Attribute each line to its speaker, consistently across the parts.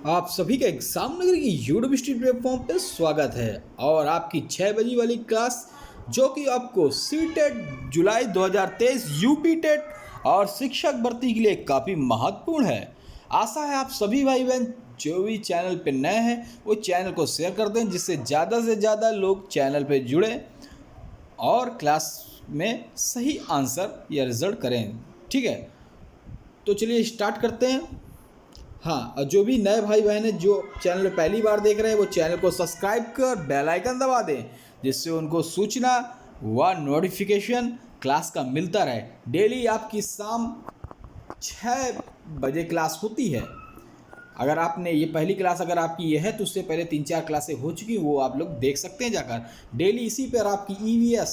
Speaker 1: आप सभी का एग्जाम नगर की यूट्यूब स्ट्रीट प्लेटफॉर्म पर स्वागत है। और आपकी 6 बजे वाली क्लास जो कि आपको सी टेट जुलाई 2023 यूपी टेट और शिक्षक भर्ती के लिए काफ़ी महत्वपूर्ण है। आशा है आप सभी भाई बहन जो भी चैनल पे नए हैं वो चैनल को शेयर कर दें, जिससे ज़्यादा से ज़्यादा लोग चैनल पे जुड़ें और क्लास में सही आंसर या रिजल्ट करें। ठीक है, तो चलिए स्टार्ट करते हैं। हाँ, और जो भी नए भाई बहन हैं जो चैनल पे पहली बार देख रहे हैं वो चैनल को सब्सक्राइब कर बेल आइकन दबा दें, जिससे उनको सूचना व नोटिफिकेशन क्लास का मिलता रहे। डेली आपकी शाम 6 बजे क्लास होती है। अगर आपने ये पहली क्लास अगर आपकी ये है तो उससे पहले 3-4 क्लासें हो चुकी, वो आप लोग देख सकते हैं जाकर। डेली इसी पर आपकी ईवीएस,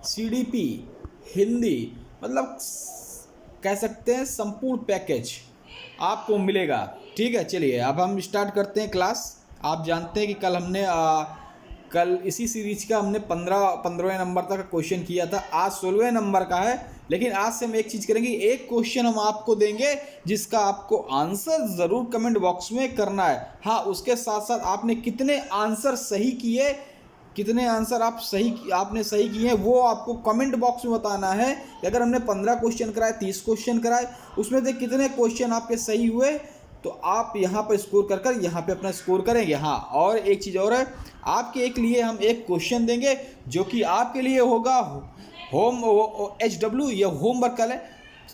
Speaker 1: सीडीपी, हिंदी, मतलब कह सकते हैं संपूर्ण पैकेज आपको मिलेगा। ठीक है, चलिए अब हम स्टार्ट करते हैं क्लास। आप जानते हैं कि कल इसी सीरीज का हमने 15वें नंबर तक का क्वेश्चन किया था। आज 16वें नंबर का है, लेकिन आज से हम एक चीज़ करेंगे, एक क्वेश्चन हम आपको देंगे जिसका आपको आंसर ज़रूर कमेंट बॉक्स में करना है। हाँ, उसके साथ साथ आपने कितने आंसर सही किए, कितने आंसर आपने सही किए हैं वो आपको कमेंट बॉक्स में बताना है। अगर हमने 15 क्वेश्चन कराए, 30 क्वेश्चन कराए, उसमें से कितने क्वेश्चन आपके सही हुए, तो आप यहाँ पर स्कोर कर यहाँ पे अपना स्कोर करेंगे। हाँ, और एक चीज़ और है, आपके एक लिए हम एक क्वेश्चन देंगे जो कि आपके लिए होगा होम HW या होमवर्क कल है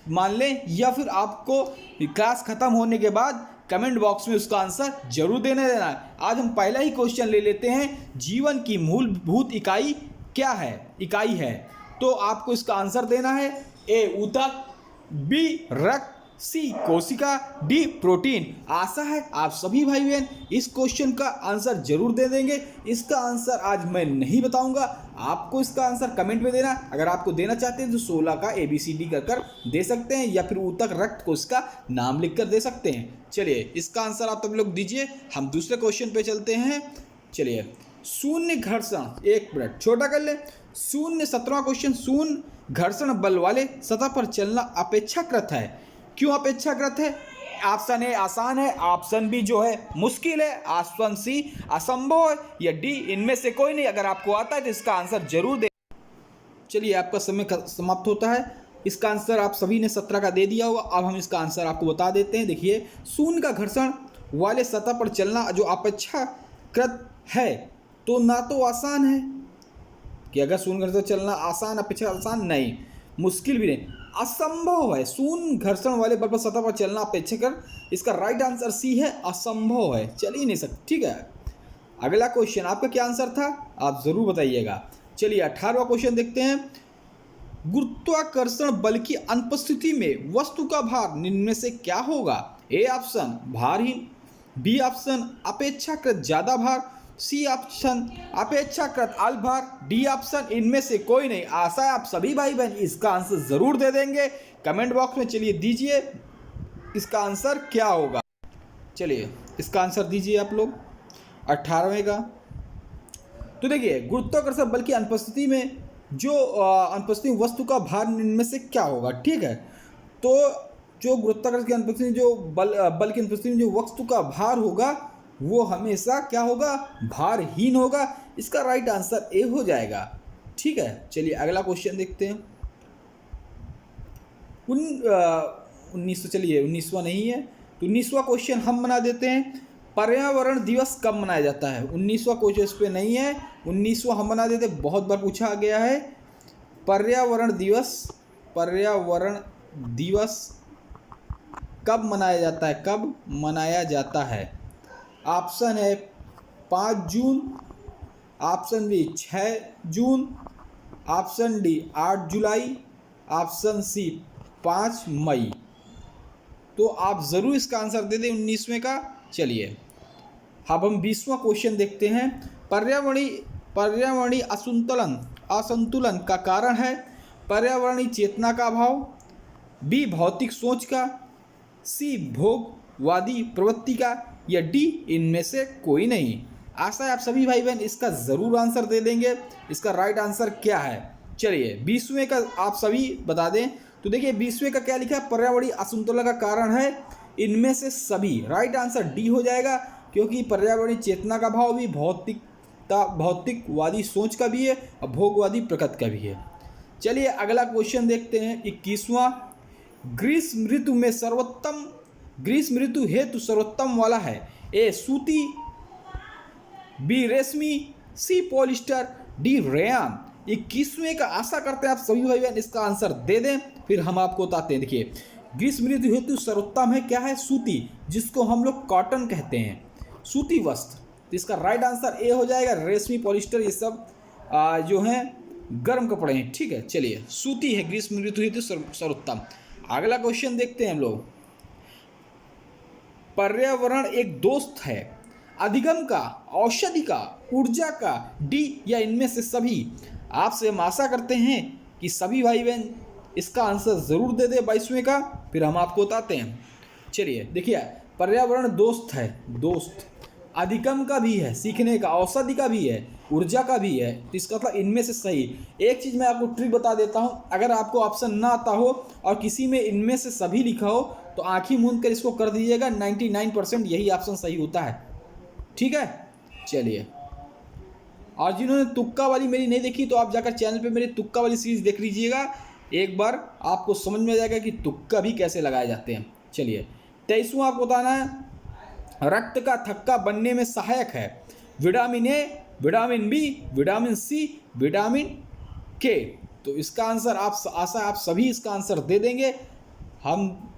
Speaker 1: मान लें, या फिर आपको क्लास ख़त्म होने के बाद कमेंट बॉक्स में उसका आंसर जरूर देना है। आज हम पहला ही क्वेश्चन ले लेते हैं, जीवन की मूलभूत इकाई क्या है? इकाई है तो आपको इसका आंसर देना है। ए ऊतक, बी रक्त, सी कोशिका, डी प्रोटीन। आशा है आप सभी भाई बहन इस क्वेश्चन का आंसर जरूर दे देंगे। इसका आंसर आज मैं नहीं बताऊंगा, आपको इसका आंसर कमेंट में देना। अगर आपको देना चाहते हैं तो 16 का ABCD कर दे सकते हैं, या फिर ऊतक, रक्त, कोशिका नाम लिख कर दे सकते हैं। चलिए इसका आंसर आप सब लोग दीजिए, हम दूसरे क्वेश्चन पे चलते हैं। चलिए, शून्य घर्षण, एक मिनट छोटा कर ले। 17वां क्वेश्चन, शून्य घर्षण बल वाले सतह पर चलना अपेक्षाकृत है। क्यों अपेक्षाकृत है? ऑप्शन ए आसान है, ऑप्शन बी जो है मुश्किल है, ऑप्शन सी असंभव है, या डी इनमें से कोई नहीं। अगर आपको आता है तो इसका आंसर जरूर दे। चलिए आपका समय समाप्त होता है। इसका आंसर आप सभी ने 17 का दे दिया होगा। अब हम इसका आंसर आपको बता देते हैं। देखिए, शून्य का घर्षण वाले सतह पर चलना जो अपेक्षाकृत है, तो ना तो आसान है कि अगर शून्य घर्षण चलना आसान, अपेक्षा आसान नहीं, मुश्किल भी नहीं, असंभव है। शून्य घर्षण वाले बल पर सतह पर चलना अपेक्षाकृत, इसका राइट आंसर सी है, असंभव है, चल ही नहीं सकता। ठीक है, अगला क्वेश्चन आपका क्या आंसर था आप जरूर बताइएगा। चलिए 18वां क्वेश्चन देखते हैं। गुरुत्वाकर्षण बल की अनुपस्थिति में वस्तु का भार निम्न में से क्या होगा? ए ऑप्शन भारहीन, बी ऑप्शन अपेक्षाकृत ज्यादा भार, सी ऑप्शन अपेक्षाकृत अल्प भार, डी ऑप्शन इनमें से कोई नहीं। आशा है आप सभी भाई बहन इसका आंसर जरूर दे देंगे कमेंट बॉक्स में। चलिए दीजिए इसका आंसर क्या होगा। चलिए इसका आंसर दीजिए आप लोग 18वें का। तो देखिए, गुरुत्वाकर्षण बल की अनुपस्थिति में जो अनुपस्थिति वस्तु का भार निम्न में से क्या होगा। ठीक है, तो जो गुरुत्वाकर्षण की अनुपस्थिति में जो बल की अनुपस्थिति में जो वस्तु का भार होगा वो हमेशा क्या होगा? भारहीन होगा। इसका राइट आंसर ए हो जाएगा। ठीक है, चलिए अगला क्वेश्चन देखते हैं। 1900, चलिए 19वां नहीं है तो 19वां क्वेश्चन हम बना देते हैं। पर्यावरण दिवस कब मनाया जाता है? 19वां क्वेश्चन इस पे नहीं है, 19वां हम बना देते, बहुत बार पूछा गया है। पर्यावरण दिवस कब मनाया जाता है? कब मनाया जाता है? ऑप्शन है 5 जून, ऑप्शन बी 6 जून, ऑप्शन डी 8 जुलाई, ऑप्शन सी 5 मई। तो आप ज़रूर इसका आंसर दे दें 19वें का। चलिए अब हम 20वां क्वेश्चन देखते हैं। पर्यावरणीय असंतुलन का कारण है पर्यावरणीय चेतना का अभाव, बी भौतिक सोच का, सी भोगवादी प्रवृत्ति का, या डी इनमें से कोई नहीं। आशा है आप सभी भाई बहन इसका ज़रूर आंसर दे देंगे। इसका राइट आंसर क्या है? चलिए 20वें का आप सभी बता दें। तो देखिए 20वें का क्या लिखा है? पर्यावरणीय असंतुलन का कारण है इनमें से सभी। राइट आंसर डी हो जाएगा, क्योंकि पर्यावरणीय चेतना का भाव भी भौतिकवादी सोच का भी है और भोगवादी प्रकृति का भी है। चलिए अगला क्वेश्चन देखते हैं। 21वां, ग्रीष्म ऋतु हेतु सर्वोत्तम वाला है। ए सूती, बी रेशमी, सी पॉलिस्टर, डी रेयान। 21वें का आशा करते हैं आप सभी भाई बहन इसका आंसर दे दें, फिर हम आपको बताते हैं। देखिए ग्रीष्म ऋतु हेतु सर्वोत्तम है क्या है? सूती, जिसको हम लोग कॉटन कहते हैं, सूती वस्त्र। तो इसका राइट आंसर ए हो जाएगा। रेशमी, पॉलिस्टर ये सब जो हैं गर्म कपड़े हैं। ठीक है, चलिए सूती है ग्रीष्म ऋतु हेतु सर्वोत्तम। अगला क्वेश्चन देखते हैं हम लोग। पर्यावरण एक दोस्त है, अधिगम का, औषधि का, ऊर्जा का, डी या इनमें से सभी। आपसे हम आशा करते हैं कि सभी भाई बहन इसका आंसर ज़रूर दे दे 22वें का, फिर हम आपको बताते हैं। चलिए देखिए, पर्यावरण दोस्त है, दोस्त, अधिगम का भी है, सीखने का, औषधि का भी है, ऊर्जा का भी है। तो इसका मतलब इनमें से सही। एक चीज़ मैं आपको ट्रिक बता देता हूँ, अगर आपको ऑप्शन ना आता हो और किसी में इनमें से सभी लिखा हो तो आँखी मूंद कर इसको कर दीजिएगा, 99% यही ऑप्शन सही होता है। ठीक है, चलिए। और जिन्होंने तुक्का वाली मेरी नहीं देखी तो आप जाकर चैनल पे मेरी तुक्का वाली सीरीज़ देख लीजिएगा, एक बार आपको समझ में आ जाएगा कि तुक्का भी कैसे लगाए जाते हैं। चलिए 23वां आपको बताना है, रक्त का थक्का बनने में सहायक है। Vitamin A, vitamin B, vitamin C, vitamin K. तो इसका आंसर आप सभी इसका आंसर दे देंगे, हम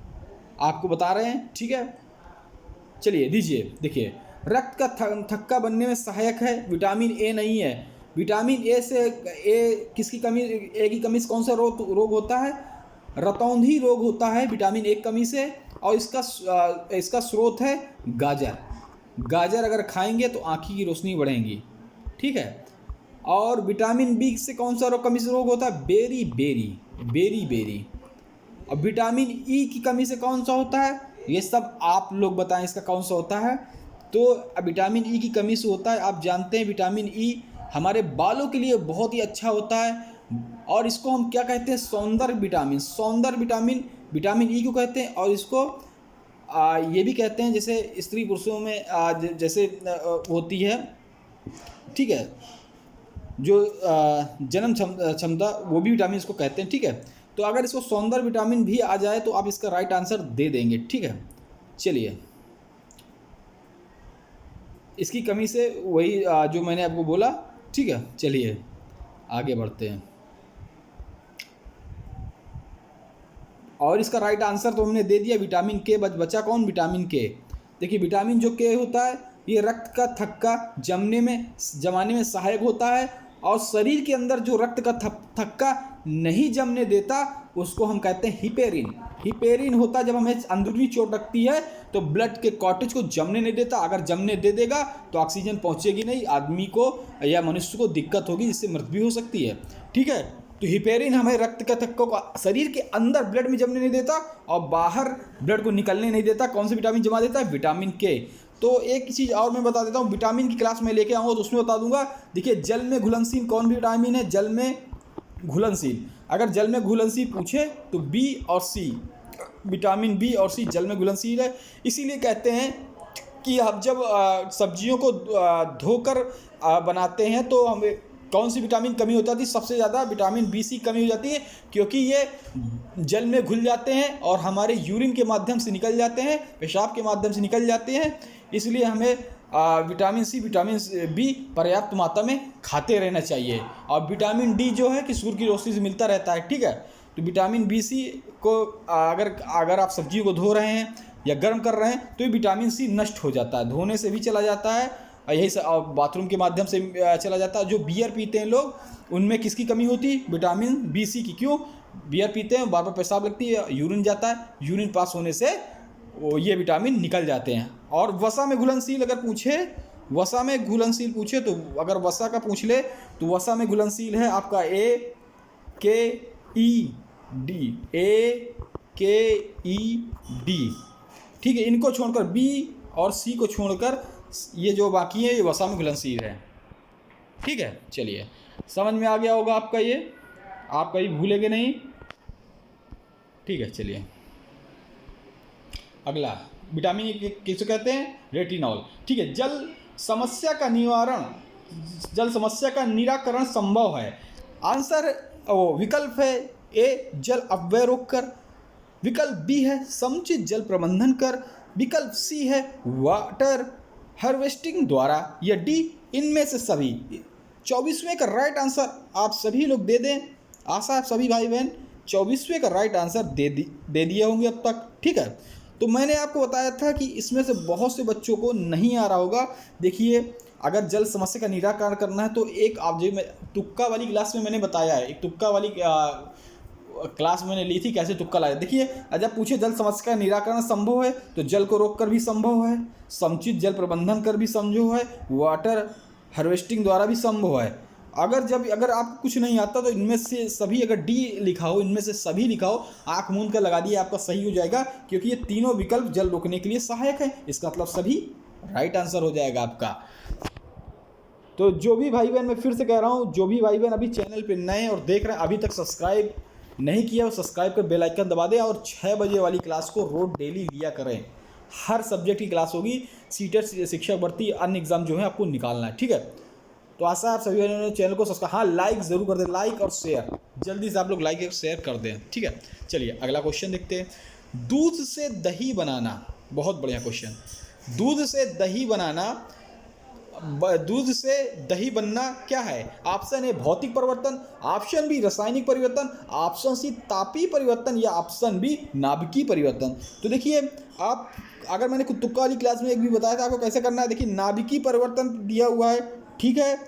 Speaker 1: आपको बता रहे हैं। ठीक है, चलिए दीजिए। देखिए रक्त का थक्का बनने में सहायक है, विटामिन ए नहीं है। विटामिन ए से किसकी कमी, ए की कमी से कौन सा रोग होता है? रतौंधी रोग होता है विटामिन ए की कमी से। और इसका स्रोत है गाजर। गाजर अगर खाएंगे तो आँखी की रोशनी बढ़ेगी। ठीक है, और विटामिन बी से कौन सा कमी से रोग होता है? बेरी। और विटामिन ई की कमी से कौन सा होता है? ये सब आप लोग बताएं इसका कौन सा होता है। तो विटामिन ई की कमी से होता है। आप जानते हैं विटामिन ई हमारे बालों के लिए बहुत ही अच्छा होता है, और इसको हम क्या कहते हैं? सौंदर्य विटामिन विटामिन ई को कहते हैं। और इसको ये भी कहते हैं, जैसे स्त्री पुरुषों में जैसे होती है, ठीक है, जो जन्म क्षमता, वो भी विटामिन इसको कहते हैं। ठीक है, तो अगर इसको सौंदर्य विटामिन भी आ जाए तो आप इसका राइट आंसर दे देंगे। ठीक है, चलिए इसकी कमी से वही जो मैंने आपको बोला। ठीक है, चलिए आगे बढ़ते हैं। और इसका राइट आंसर तो हमने दे दिया, विटामिन के। बचा कौन? विटामिन के। देखिए विटामिन जो के होता है ये रक्त का थक्का जमाने में सहायक होता है, और शरीर के अंदर जो रक्त का थक्का नहीं जमने देता उसको हम कहते हैं हिपेरिन होता है। जब हमें अंदरूनी चोट लगती है तो ब्लड के कॉर्टेज को जमने नहीं देता। अगर जमने दे देगा तो ऑक्सीजन पहुंचेगी नहीं, आदमी को या मनुष्य को दिक्कत होगी, जिससे मृत्यु भी हो सकती है। ठीक है, तो हिपेरिन हमें रक्त के थक्कों को शरीर के अंदर ब्लड में जमने नहीं देता और बाहर ब्लड को निकलने नहीं देता। कौन सा विटामिन जमा देता है? Vitamin K. तो एक चीज़ और मैं बता देता हूँ, विटामिन की क्लास में लेके आऊँगा तो उसमें बता दूंगा। देखिए जल में घुलनशील कौन विटामिन है? जल में घुलनशील, अगर जल में घुलनशील पूछे तो बी और सी, विटामिन बी और सी जल में घुलनशील है। इसीलिए कहते हैं कि हम जब सब्जियों को धोकर बनाते हैं तो हमें कौन सी विटामिन कमी हो जाती है? सबसे ज़्यादा विटामिन बी सी कमी हो जाती है, क्योंकि ये जल में घुल जाते हैं और हमारे यूरिन के माध्यम से निकल जाते हैं, पेशाब के माध्यम से निकल जाते हैं। इसलिए हमें विटामिन सी, विटामिन बी पर्याप्त मात्रा में खाते रहना चाहिए। और विटामिन डी जो है कि सूर्य की रोशनी से मिलता रहता है। ठीक है, तो विटामिन बी सी को अगर आप सब्जियों को धो रहे हैं या गर्म कर रहे हैं तो ये विटामिन सी नष्ट हो जाता है, धोने से भी चला जाता है, और यही बाथरूम के माध्यम से चला जाता है। जो बियर पीते हैं लोग, उनमें किसकी कमी होती है? विटामिन बी सी की। क्यों? बियर पीते हैं, बार बार पेशाब लगती है, यूरिन जाता है, यूरिन पास होने से वो ये विटामिन निकल जाते हैं। और वसा में घुलनशील अगर पूछे, वसा में घुलनशील पूछे तो अगर वसा का पूछ ले तो वसा में घुलनशील है आपका ए के ई डी, ए के ई डी। ठीक है, इनको छोड़कर बी और सी को छोड़कर ये जो बाकी है ये वसा में घुलनशील है। ठीक है, चलिए समझ में आ गया होगा आपका, ये आप कहीं भूलेंगे नहीं। ठीक है, चलिए अगला विटामिन ए किसे कहते हैं? रेटिनॉल। ठीक है, जल समस्या का निराकरण संभव है। आंसर विकल्प है ए जल अपव्यय रोककर, विकल्प बी है समुचित जल प्रबंधन कर, विकल्प सी है वाटर हार्वेस्टिंग द्वारा, या डी इनमें से सभी। 24वें का राइट आंसर आप सभी लोग दे दें। आशा आप सभी भाई बहन 24वें का राइट आंसर दे दिए होंगे अब तक। ठीक है, तो मैंने आपको बताया था कि इसमें से बहुत से बच्चों को नहीं आ रहा होगा। देखिए, अगर जल समस्या का निराकरण करना है तो एक आप जो तुक्का वाली क्लास में मैंने बताया है, एक तुक्का वाली क्लास मैंने ली थी, कैसे तुक्का लाया। देखिए, जब पूछे जल समस्या का निराकरण संभव है तो जल को रोक कर भी संभव है, समुचित जल प्रबंधन कर भी संभव है, वाटर हार्वेस्टिंग द्वारा भी संभव है। अगर आपको कुछ नहीं आता तो इनमें से सभी, अगर डी लिखा हो, इनमें से सभी लिखा हो, आँख मूंद कर लगा दिए, आपका सही हो जाएगा, क्योंकि ये तीनों विकल्प जल रोकने के लिए सहायक है। इसका मतलब सभी राइट आंसर हो जाएगा आपका। तो जो भी भाई बहन, मैं फिर से कह रहा हूँ, जो भी भाई बहन अभी चैनल पे नए और देख रहे हैं, अभी तक सब्सक्राइब नहीं किया, वो सब्सक्राइब कर बेल आइकन दबा दें, और 6 बजे वाली क्लास को रोज डेली लिया करें। हर सब्जेक्ट की क्लास होगी, सीटेट शिक्षक भर्ती अन्य एग्जाम जो है आपको निकालना है। ठीक है, तो आशा आप सभी ने चैनल को सब्सक्राइब, हाँ लाइक ज़रूर कर दें, लाइक और शेयर, जल्दी से आप लोग लाइक और शेयर कर दें। ठीक है, चलिए अगला क्वेश्चन देखते हैं। दूध से दही बनाना, बहुत बढ़िया क्वेश्चन। दूध से दही बनना क्या है? ऑप्शन ए भौतिक परिवर्तन, ऑप्शन बी रासायनिक परिवर्तन, ऑप्शन सी तापीय परिवर्तन, या ऑप्शन बी नाभिकीय परिवर्तन। तो देखिए, आप अगर मैंने तुक्का वाली क्लास में एक भी बताया था आपको कैसे करना है। देखिए, नाभिकीय परिवर्तन दिया हुआ है, ठीक है,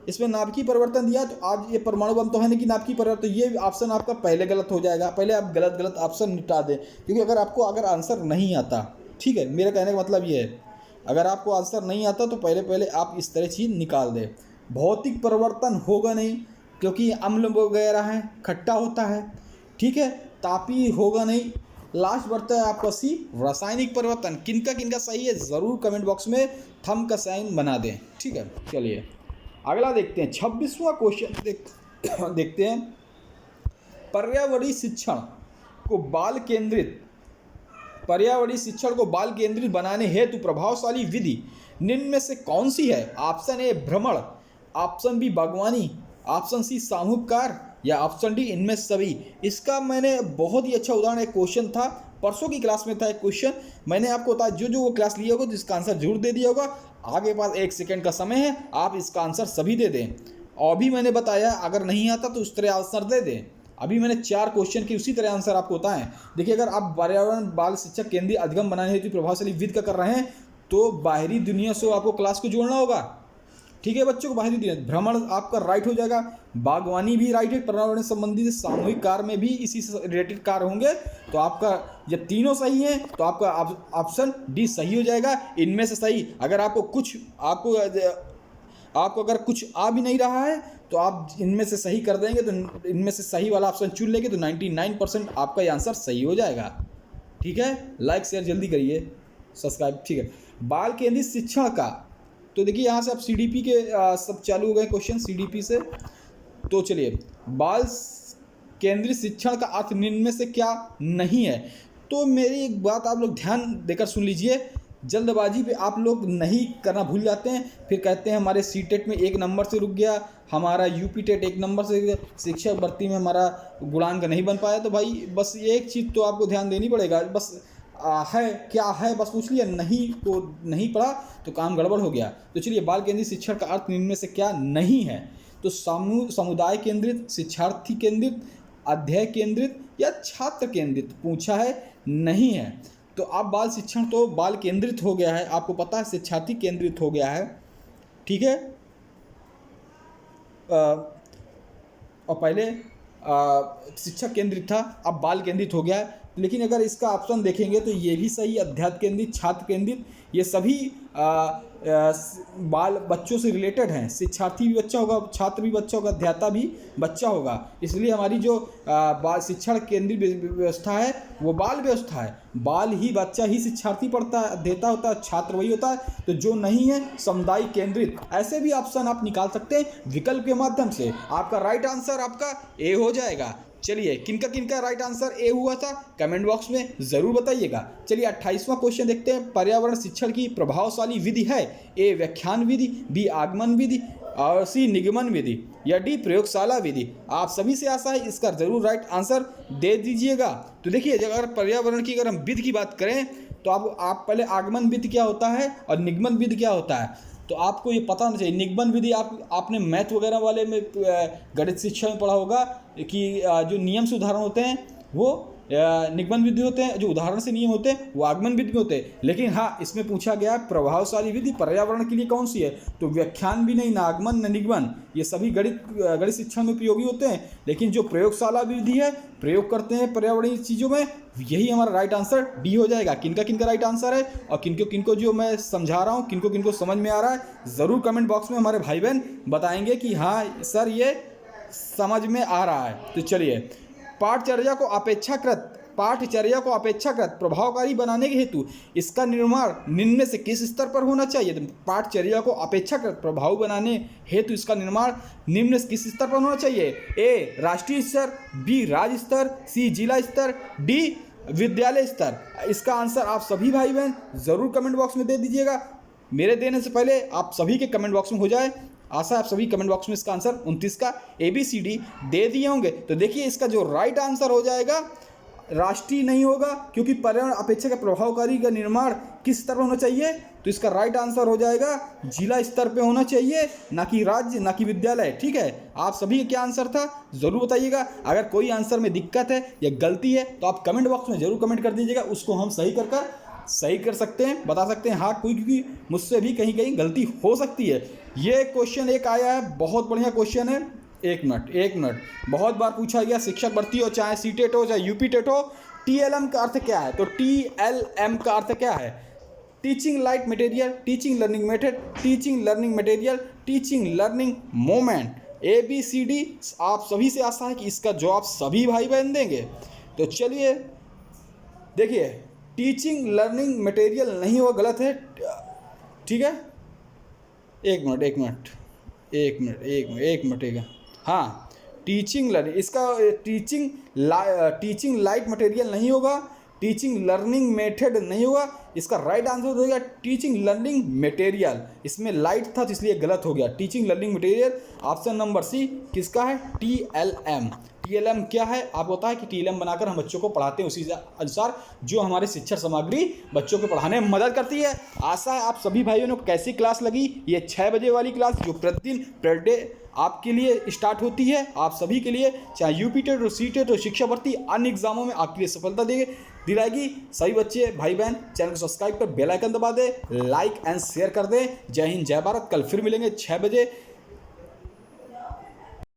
Speaker 1: इसमें नाभिकीय परिवर्तन दिया, तो आप ये परमाणु बम तो है नहीं कि नाभिकीय परिवर्तन, ये ऑप्शन आपका पहले गलत हो जाएगा। पहले आप गलत ऑप्शन निपटा दें, क्योंकि अगर आंसर नहीं आता, ठीक है, मेरा कहने का मतलब ये है, अगर आपको आंसर नहीं आता तो पहले आप इस तरह चीज़ निकाल दें। भौतिक परिवर्तन होगा नहीं, क्योंकि अम्ल वगैरह है, खट्टा होता है। ठीक है, तापीय होगा नहीं। लास्ट बढ़ता है आपका सी रासायनिक परिवर्तन। किनका सही है ज़रूर कमेंट बॉक्स में थंब का साइन बना दें। ठीक है, चलिए अगला देखते हैं। 26वां क्वेश्चन देखते हैं। पर्यावरणीय शिक्षण को बाल केंद्रित बनाने हेतु प्रभावशाली विधि निम्न में से कौन सी है? ऑप्शन ए भ्रमण, ऑप्शन बी बागवानी, ऑप्शन सी सामूहिक कार्य, या ऑप्शन डी इनमें सभी। इसका मैंने बहुत ही अच्छा उदाहरण, एक क्वेश्चन था परसों की क्लास में था, एक क्वेश्चन मैंने आपको बताया, जो वो क्लास लिया होगा तो इसका आंसर जरूर दे दिया होगा। आगे पास 1 सेकंड का समय है, आप इसका आंसर सभी दे दें। और भी मैंने बताया, अगर नहीं आता तो उस तरह आंसर दे दें। अभी मैंने 4 क्वेश्चन की उसी तरह आंसर आपको बताएं। देखिए, अगर आप पर्यावरण बाल शिक्षा केंद्रीय अधिगम बनाने हेतु प्रभावशाली विधि का कर रहे हैं तो बाहरी दुनिया से आपको क्लास को जोड़ना होगा। ठीक है बच्चों को, बाहरी दुनिया, भ्रमण आपका राइट हो जाएगा, बागवानी भी राइट है, पर्यावरण संबंधित सामूहिक कार्य में भी इसी से रिलेटेड कार्य होंगे। तो आपका जब तीनों सही हैं तो आपका ऑप्शन डी सही हो जाएगा, इनमें से सही। अगर आपको अगर कुछ आ भी नहीं रहा है तो आप इनमें से सही कर देंगे, तो इनमें से सही वाला ऑप्शन चुन लेंगे तो 99% आपका ये आंसर सही हो जाएगा। ठीक है, लाइक शेयर जल्दी करिए, सब्सक्राइब। ठीक है, बाल केंद्रित शिक्षण का, तो देखिए यहाँ से आप सीडीपी के सब चालू हो गए क्वेश्चन सीडीपी से। तो चलिए, बाल केंद्रित शिक्षण का अर्थ निम्न में से क्या नहीं है? तो मेरी एक बात आप लोग ध्यान देकर सुन लीजिए, जल्दबाजी पे आप लोग नहीं करना भूल जाते हैं, फिर कहते हैं हमारे सीटेट में 1 नंबर से रुक गया, हमारा यूपी टेट 1 नंबर से, शिक्षक भर्ती में हमारा गुणांक नहीं बन पाया। तो भाई बस एक चीज़ तो आपको ध्यान देनी पड़ेगा, बस है क्या है बस पूछ लिया, नहीं पढ़ा तो काम गड़बड़ हो गया। तो चलिए, बाल केंद्रित शिक्षण का अर्थ निम्न में से क्या नहीं है? तो समुदाय केंद्रित, शिक्षार्थी केंद्रित, अध्यय केंद्रित, या छात्र केंद्रित पूछा है, नहीं है। तो आप बाल शिक्षण तो बाल केंद्रित हो गया है, आपको पता है, शिक्षार्थी केंद्रित हो गया है। ठीक है, और पहले शिक्षक केंद्रित था, अब बाल केंद्रित हो गया है। लेकिन अगर इसका ऑप्शन देखेंगे तो ये भी सही, अध्यात्म केंद्रित, छात्र केंद्रित, ये सभी बाल बच्चों से रिलेटेड हैं। शिक्षार्थी भी बच्चा होगा, छात्र भी बच्चा होगा, अध्याता भी बच्चा होगा। इसलिए हमारी जो बाल शिक्षण केंद्रित व्यवस्था है वो बाल व्यवस्था है। बाल ही बच्चा ही शिक्षार्थी पढ़ता है, अध्येता होता है, छात्र वही होता है। तो जो नहीं है समुदाय केंद्रित, ऐसे भी ऑप्शन आप निकाल सकते हैं विकल्प के माध्यम से। आपका राइट आंसर आपका ए हो जाएगा। चलिए किनका राइट आंसर ए हुआ था कमेंट बॉक्स में ज़रूर बताइएगा। चलिए 28वां क्वेश्चन देखते हैं। पर्यावरण शिक्षण की प्रभावशाली विधि है ए व्याख्यान विधि, बी आगमन विधि और सी निगमन विधि या डी प्रयोगशाला विधि। आप सभी से आशा है इसका ज़रूर राइट आंसर दे दीजिएगा। तो देखिए अगर पर्यावरण की अगर हम विधि की बात करें तो आप पहले आगमन विधि क्या होता है और निगमन विधि क्या होता है तो आपको ये पता होना चाहिए। निगमन विधि आपने मैथ वगैरह वाले में गणित शिक्षा में पढ़ा होगा कि जो नियम से उदाहरण होते हैं वो निगमन विधि होते हैं, जो उदाहरण से नियम होते हैं वो आगमन विधि में होते हैं। लेकिन हाँ इसमें पूछा गया है प्रभावशाली विधि पर्यावरण के लिए कौन सी है, तो व्याख्यान भी नहीं, ना आगमन न निगमन, ये सभी गणित शिक्षा में उपयोगी होते हैं। लेकिन जो प्रयोगशाला विधि है, प्रयोग करते हैं पर्यावरणीय चीज़ों में, यही हमारा राइट आंसर डी हो जाएगा। किनका राइट आंसर है और किनको जो मैं समझा रहा हूँ किनको समझ में आ रहा है ज़रूर कमेंट बॉक्स में हमारे भाई बहन बताएंगे कि हाँ सर ये समझ में आ रहा है। तो चलिए पाठचर्या को अपेक्षाकृत प्रभावकारी बनाने के हेतु इसका निर्माण निम्न में से किस स्तर पर होना चाहिए। तो पाठचर्या को अपेक्षाकृत प्रभाव बनाने हेतु इसका निर्माण निम्न से किस स्तर पर होना चाहिए, ए राष्ट्रीय स्तर, बी राज्य स्तर, सी जिला स्तर, डी विद्यालय स्तर। इसका आंसर आप सभी भाई बहन ज़रूर कमेंट बॉक्स में दे दीजिएगा। मेरे देने से पहले आप सभी के कमेंट बॉक्स में हो जाए। आशा है आप सभी कमेंट बॉक्स में इसका आंसर 29 का ABCD दे दिए होंगे। तो देखिए इसका जो राइट आंसर हो जाएगा राष्ट्रीय नहीं होगा, क्योंकि पर्यावरण अपेक्षा का प्रभावकारी का निर्माण किस स्तर पर होना चाहिए, तो इसका राइट आंसर हो जाएगा जिला स्तर पे होना चाहिए, ना कि राज्य, ना कि विद्यालय। ठीक है, आप सभी का क्या आंसर था ज़रूर बताइएगा। अगर कोई आंसर में दिक्कत है या गलती है तो आप कमेंट बॉक्स में ज़रूर कमेंट कर दीजिएगा, उसको हम सही कर सकते हैं, बता सकते हैं हाँ क्योंकि मुझसे भी कहीं गलती हो सकती है। ये क्वेश्चन एक आया है, बहुत बढ़िया क्वेश्चन है। एक मिनट बहुत बार पूछा गया, शिक्षक भर्ती हो चाहे सीटेट हो चाहे यूपी टेट हो, TLM का अर्थ क्या है। तो TLM का अर्थ क्या है, teaching light material, teaching learning method, teaching learning material, teaching learning moment. ABCD आप सभी से आशा है कि इसका जवाब सभी भाई बहन देंगे। तो चलिए देखिए टीचिंग लर्निंग मटेरियल नहीं हो, गलत है। ठीक है, एक मिनट। हाँ टीचिंग लर्निंग, इसका टीचिंग लाइट मटेरियल नहीं होगा, टीचिंग लर्निंग मेथड नहीं होगा, इसका राइट आंसर हो जाएगा टीचिंग लर्निंग मटेरियल। इसमें लाइट था तो इसलिए गलत हो गया, teaching learning material. Option number C किसका है, TLM। TLM क्या है आपको पता है कि TLM बनाकर हम बच्चों को पढ़ाते हैं उसी अनुसार जो हमारे शिक्षण सामग्री बच्चों को पढ़ाने में मदद करती है। आशा है आप सभी भाइयों को कैसी क्लास लगी, ये 6 बजे वाली क्लास जो प्रतिदिन पर डे आपके लिए स्टार्ट होती है, आप सभी के लिए, चाहे यूपी टेट हो, सी टेट हो, शिक्षा भर्ती अन्य एग्जामों में आपके लिए सफलता दिलाएगी। सभी बच्चे भाई बहन चैनल को सब्सक्राइब कर बेल आइकन दबा दें, लाइक एंड शेयर कर दें। जय हिंद, जय भारत। कल फिर मिलेंगे 6 बजे